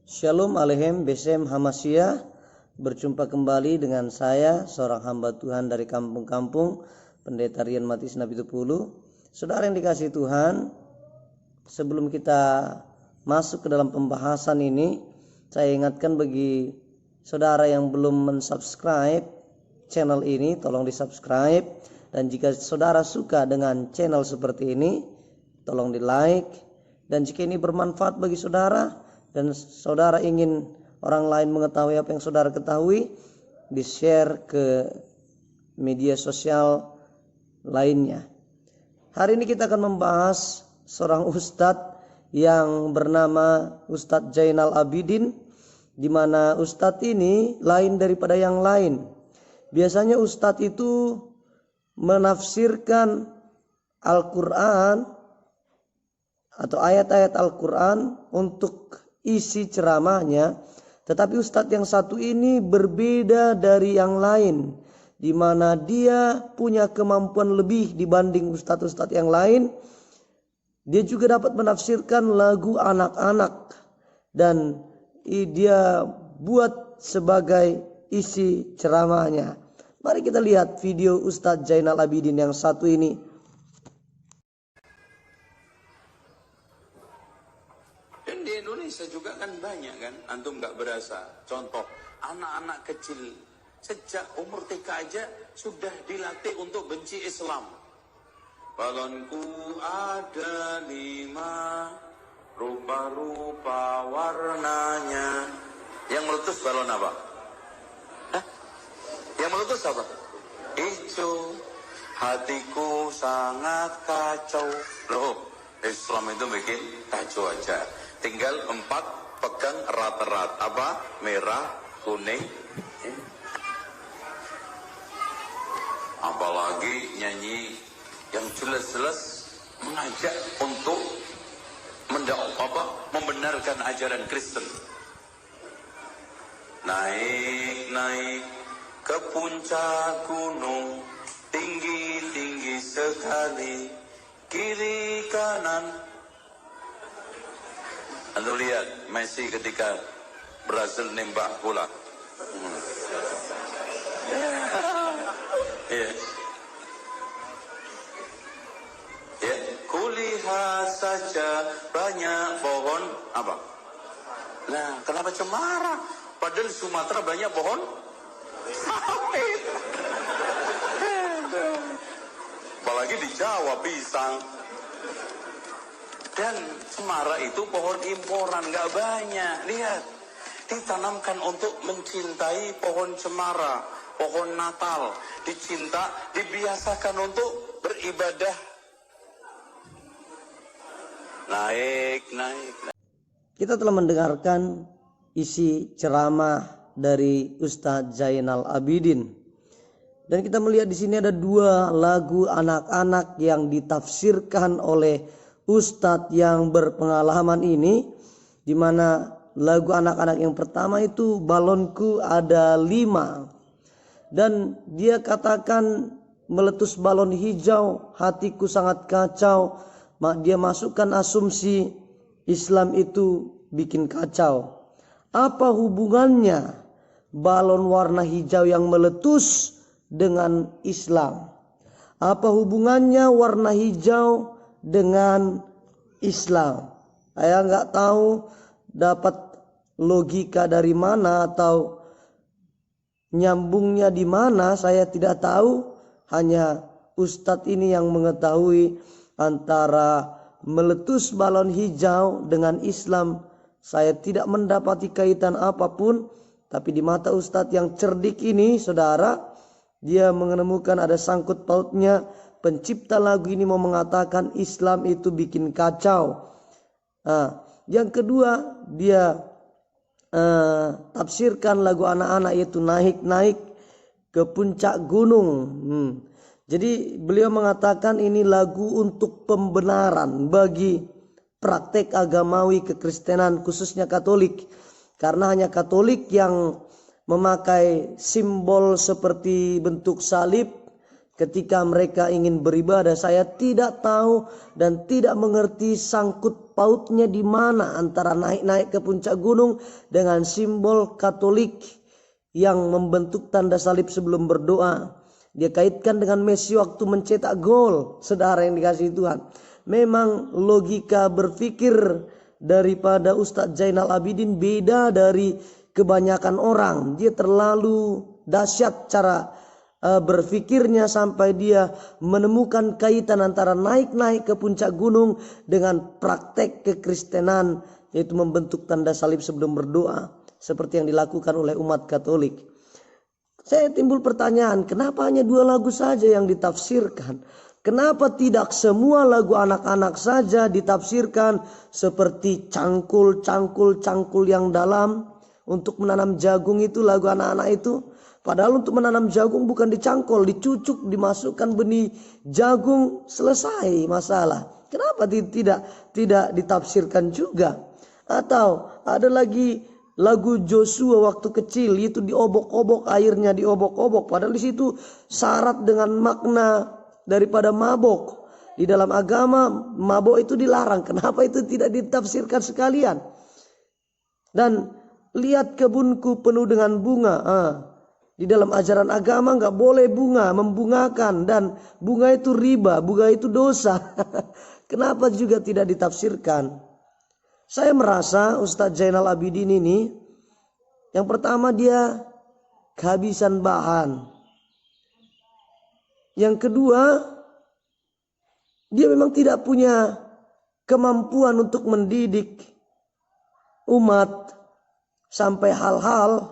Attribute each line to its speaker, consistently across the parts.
Speaker 1: Shalom Alehem Besem Hamasiyah. Berjumpa kembali dengan saya, seorang hamba Tuhan dari kampung-kampung, Pendeta Rian Matius Nabi Tupulu. Saudara yang dikasihi Tuhan, sebelum kita masuk ke dalam pembahasan ini, saya ingatkan bagi saudara yang belum mensubscribe channel ini, tolong di-subscribe. Dan jika saudara suka dengan channel seperti ini, tolong di-like. Dan jika ini bermanfaat bagi saudara dan saudara ingin orang lain mengetahui apa yang saudara ketahui, di-share ke media sosial lainnya. Hari ini kita akan membahas seorang ustadz yang bernama Ustadz Zainal Abidin, di mana ustadz ini lain daripada yang lain. Biasanya ustadz itu menafsirkan Al-Quran atau ayat-ayat Al-Quran untuk isi ceramahnya, tetapi ustadz yang satu ini berbeda dari yang lain, di mana dia punya kemampuan lebih dibanding ustadz-ustadz yang lain. Dia juga dapat menafsirkan lagu anak-anak dan dia buat sebagai isi ceramahnya. Mari kita lihat video Ustadz Zainal Abidin yang satu ini.
Speaker 2: Dan di Indonesia juga kan banyak kan, antum gak berasa. Contoh, anak-anak kecil sejak umur TK aja sudah dilatih untuk benci Islam. Balonku ada 5, rupa-rupa warnanya. Yang meletus balon apa? Hah? Yang meletus apa? Hijau. Hatiku sangat kacau. Loh, Islam itu bikin kacau aja. Tinggal 4 pegang erat-erat. Apa? Merah, kuning. Apalagi nyanyi yang jelas-jelas mengajak untuk membenarkan ajaran Kristen. Naik ke puncak gunung, tinggi-tinggi sekali, kiri kanan. Anda lihat Messi ketika berhasil nembak bola. Ya, kulihat saja banyak pohon apa? Nah, kenapa cemara? Padahal di Sumatera banyak pohon sawit. Apalagi di Jawa pisang. Dan cemara itu pohon imporan, gak banyak. Lihat, ditanamkan untuk mencintai pohon cemara, pohon Natal, dicinta, dibiasakan untuk beribadah. Naik.
Speaker 1: Kita telah mendengarkan isi ceramah dari Ustadz Zainal Abidin. Dan kita melihat di sini ada 2 lagu anak-anak yang ditafsirkan oleh Ustadz yang berpengalaman ini, di mana lagu anak-anak yang pertama itu balonku ada 5. Dan dia katakan meletus balon hijau, hatiku sangat kacau. Dia masukkan asumsi Islam itu bikin kacau. Apa hubungannya balon warna hijau yang meletus dengan Islam? Apa hubungannya warna hijau dengan Islam? Saya nggak tahu dapat logika dari mana atau nyambungnya di mana, saya tidak tahu. Hanya Ustadz ini yang mengetahui antara meletus balon hijau dengan Islam. Saya tidak mendapati kaitan apapun. Tapi di mata Ustadz yang cerdik ini, saudara, dia menemukan ada sangkut pautnya. Pencipta lagu ini mau mengatakan Islam itu bikin kacau. Yang kedua, dia tafsirkan lagu anak-anak, yaitu naik ke puncak gunung. Jadi beliau mengatakan ini lagu untuk pembenaran bagi praktek agamawi kekristenan, khususnya Katolik. Karena hanya Katolik yang memakai simbol seperti bentuk salib, ketika mereka ingin beribadah, saya tidak tahu dan tidak mengerti sangkut pautnya di mana antara naik-naik ke puncak gunung dengan simbol Katolik yang membentuk tanda salib sebelum berdoa. Dia kaitkan dengan Messi waktu mencetak gol, saudara yang dikasihi Tuhan. Memang logika berpikir daripada Ustadz Zainal Abidin beda dari kebanyakan orang. Dia terlalu dahsyat cara berpikirnya sampai dia menemukan kaitan antara naik-naik ke puncak gunung dengan praktek kekristenan, yaitu membentuk tanda salib sebelum berdoa seperti yang dilakukan oleh umat Katolik. Saya timbul pertanyaan, kenapa hanya 2 lagu saja yang ditafsirkan? Kenapa tidak semua lagu anak-anak saja ditafsirkan seperti cangkul yang dalam untuk menanam jagung itu, lagu anak-anak itu? Padahal untuk menanam jagung bukan dicangkul, dicucuk, dimasukkan benih jagung, selesai masalah. Kenapa tidak ditafsirkan juga? Atau ada lagi lagu Joshua waktu kecil, itu diobok-obok, airnya diobok-obok. Padahal di situ syarat dengan makna daripada mabok. Di dalam agama mabok itu dilarang. Kenapa itu tidak ditafsirkan sekalian? Dan lihat kebunku penuh dengan bunga. Di dalam ajaran agama nggak boleh bunga, membungakan, dan bunga itu riba, bunga itu dosa. Kenapa juga tidak ditafsirkan? Saya merasa Ustadz Zainal Abidin ini, yang pertama dia kehabisan bahan. Yang kedua, dia memang tidak punya kemampuan untuk mendidik umat sampai hal-hal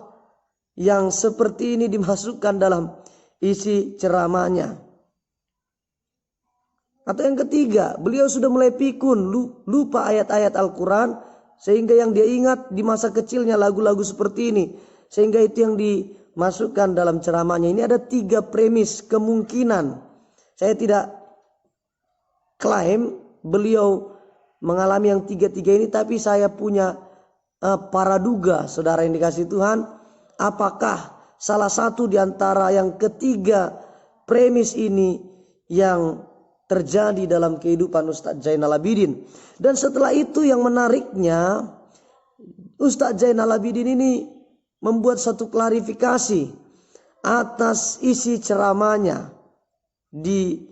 Speaker 1: yang seperti ini dimasukkan dalam isi ceramahnya. Atau yang ketiga, beliau sudah mulai pikun, lupa ayat-ayat Al-Quran, sehingga yang dia ingat di masa kecilnya lagu-lagu seperti ini, sehingga itu yang dimasukkan dalam ceramahnya. Ini ada 3 premis kemungkinan. Saya tidak klaim beliau mengalami yang 3 ini, tapi saya punya paraduga, saudara yang dikasihi Tuhan. Apakah salah satu di antara yang ketiga premis ini yang terjadi dalam kehidupan Ustadz Zainal Abidin? Dan setelah itu yang menariknya, Ustadz Zainal Abidin ini membuat satu klarifikasi atas isi ceramahnya di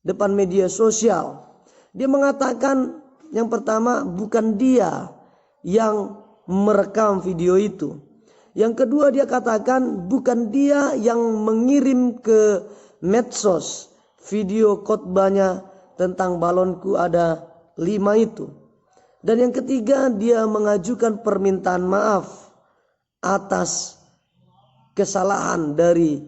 Speaker 1: depan media sosial. Dia mengatakan yang pertama, bukan dia yang merekam video itu. Yang kedua, dia katakan bukan dia yang mengirim ke medsos video khotbahnya tentang balonku ada 5 itu. Dan yang ketiga, dia mengajukan permintaan maaf atas kesalahan dari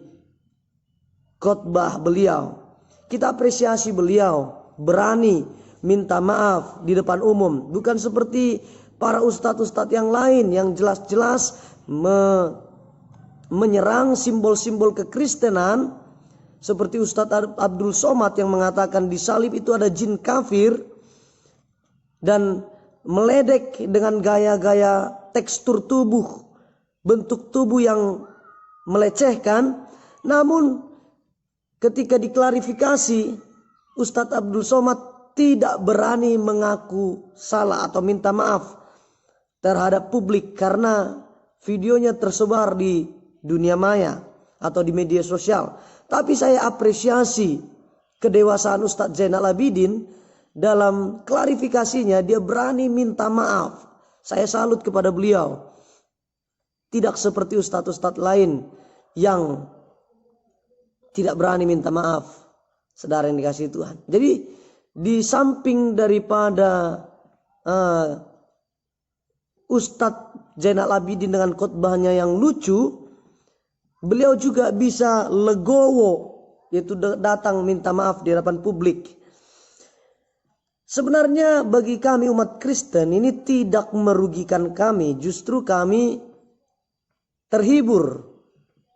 Speaker 1: khotbah beliau. Kita apresiasi beliau berani minta maaf di depan umum, bukan seperti para ustadz-ustadz yang lain yang jelas-jelas menyerang simbol-simbol kekristenan, seperti Ustadz Abdul Somad yang mengatakan di salib itu ada jin kafir, dan meledek dengan gaya-gaya tekstur tubuh, bentuk tubuh yang melecehkan. Namun ketika diklarifikasi, Ustadz Abdul Somad tidak berani mengaku salah atau minta maaf terhadap publik karena videonya tersebar di dunia maya atau di media sosial. Tapi saya apresiasi kedewasaan Ustadz Zainal Abidin dalam klarifikasinya. Dia berani minta maaf. Saya salut kepada beliau. Tidak seperti ustadz-ustadz lain yang tidak berani minta maaf, saudara yang dikasihi Tuhan. Jadi di samping daripada Ustadz Zainal Abidin dengan khotbahnya yang lucu, beliau juga bisa legowo, yaitu datang minta maaf di hadapan publik. Sebenarnya bagi kami umat Kristen ini tidak merugikan kami, justru kami terhibur.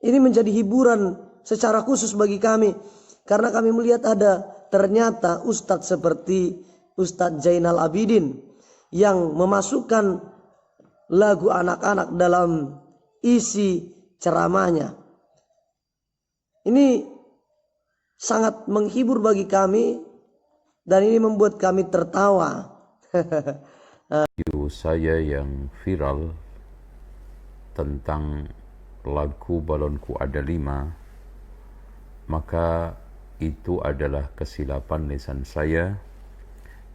Speaker 1: Ini menjadi hiburan secara khusus bagi kami, karena kami melihat ada ternyata ustadz seperti Ustadz Zainal Abidin yang memasukkan lagu anak-anak dalam isi ceramahnya. Ini sangat menghibur bagi kami dan ini membuat kami tertawa.
Speaker 3: Video saya yang viral tentang lagu Balonku Ada 5, maka itu adalah kesilapan lisan saya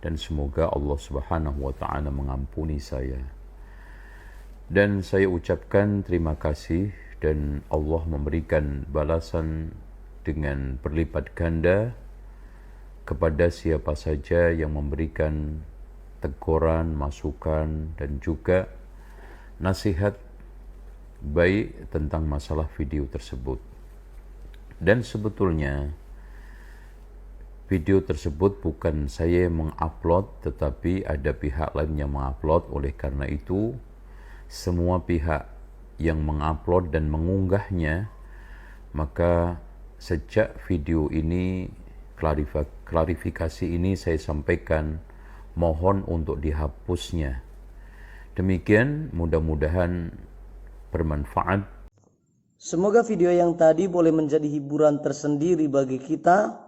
Speaker 3: dan semoga Allah Subhanahu wa taala mengampuni saya. Dan saya ucapkan terima kasih dan Allah memberikan balasan dengan berlipat ganda kepada siapa saja yang memberikan teguran, masukan dan juga nasihat baik tentang masalah video tersebut. Dan sebetulnya video tersebut bukan saya yang mengupload, tetapi ada pihak lain yang mengupload. Oleh karena itu, semua pihak yang mengupload dan mengunggahnya, maka sejak video ini, klarifikasi ini saya sampaikan, mohon untuk dihapusnya. Demikian, mudah-mudahan bermanfaat.
Speaker 1: Semoga video yang tadi boleh menjadi hiburan tersendiri bagi kita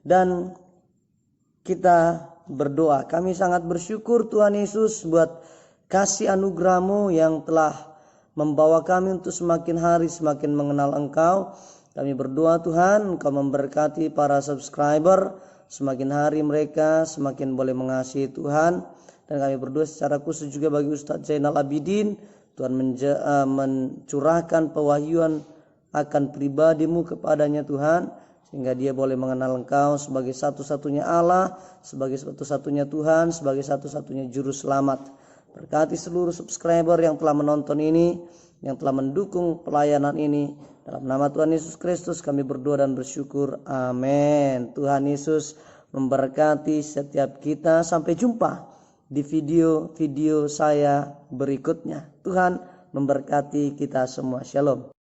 Speaker 1: dan kita berdoa. Kami sangat bersyukur Tuhan Yesus buat kasih anugerah-Mu yang telah membawa kami untuk semakin hari semakin mengenal Engkau. Kami berdoa Tuhan, Engkau memberkati para subscriber, semakin hari mereka semakin boleh mengasihi Tuhan. Dan kami berdoa secara khusus juga bagi Ustadz Zainal Abidin, Tuhan mencurahkan pewahyuan akan pribadi-Mu kepadanya Tuhan, sehingga dia boleh mengenal Engkau sebagai satu-satunya Allah, sebagai satu-satunya Tuhan, sebagai satu-satunya juru selamat. Berkati seluruh subscriber yang telah menonton ini, yang telah mendukung pelayanan ini. Dalam nama Tuhan Yesus Kristus kami berdoa dan bersyukur. Amin. Tuhan Yesus memberkati setiap kita. Sampai jumpa di video-video saya berikutnya. Tuhan memberkati kita semua. Shalom.